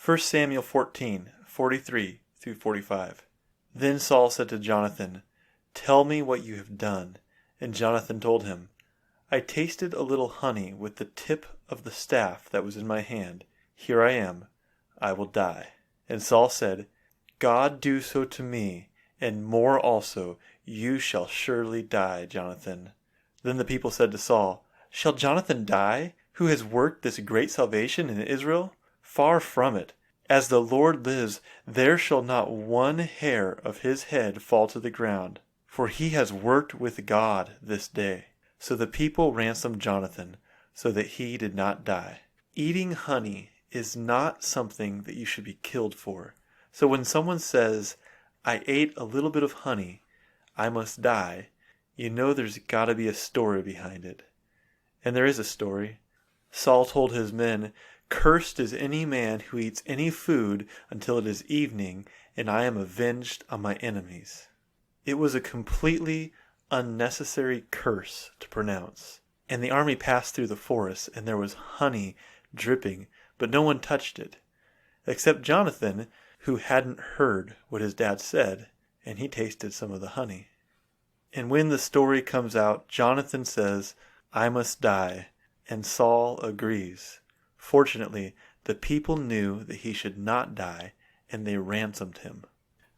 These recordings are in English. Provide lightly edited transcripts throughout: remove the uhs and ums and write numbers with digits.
1 Samuel 14:43 through 45. Then Saul said to Jonathan, "Tell me what you have done." And Jonathan told him, "I tasted a little honey with the tip of the staff that was in my hand. Here I am. I will die." And Saul said, "God do so to me, and more also. You shall surely die, Jonathan." Then the people said to Saul, "Shall Jonathan die, who has worked this great salvation in Israel? Far from it. As the Lord lives, there shall not one hair of his head fall to the ground, for he has worked with God this day." So the people ransomed Jonathan, so that he did not die. Eating honey is not something that you should be killed for. So when someone says, "I ate a little bit of honey, I must die," you know there's got to be a story behind it. And there is a story. Saul told his men, "Cursed is any man who eats any food until it is evening, and I am avenged on my enemies." It was a completely unnecessary curse to pronounce. And the army passed through the forest, and there was honey dripping, but no one touched it, except Jonathan, who hadn't heard what his dad said, and he tasted some of the honey. And when the story comes out, Jonathan says, "I must die," and Saul agrees. Fortunately, the people knew that he should not die, and they ransomed him.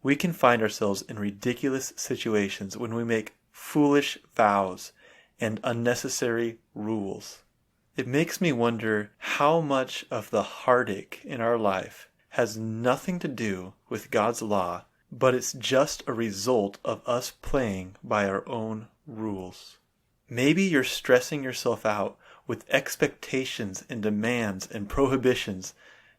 We can find ourselves in ridiculous situations when we make foolish vows and unnecessary rules. It makes me wonder how much of the heartache in our life has nothing to do with God's law, but it's just a result of us playing by our own rules. Maybe you're stressing yourself out with expectations and demands and prohibitions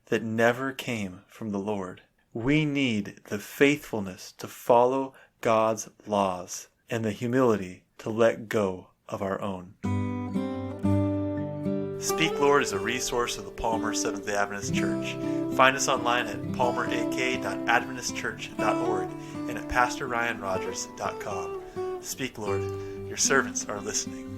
that never came from the Lord. We need the faithfulness to follow God's laws and the humility to let go of our own. Speak Lord is a resource of the Palmer Seventh-day Adventist Church. Find us online at palmerak.adventistchurch.org and at pastorryanrogers.com. Speak Lord, your servants are listening.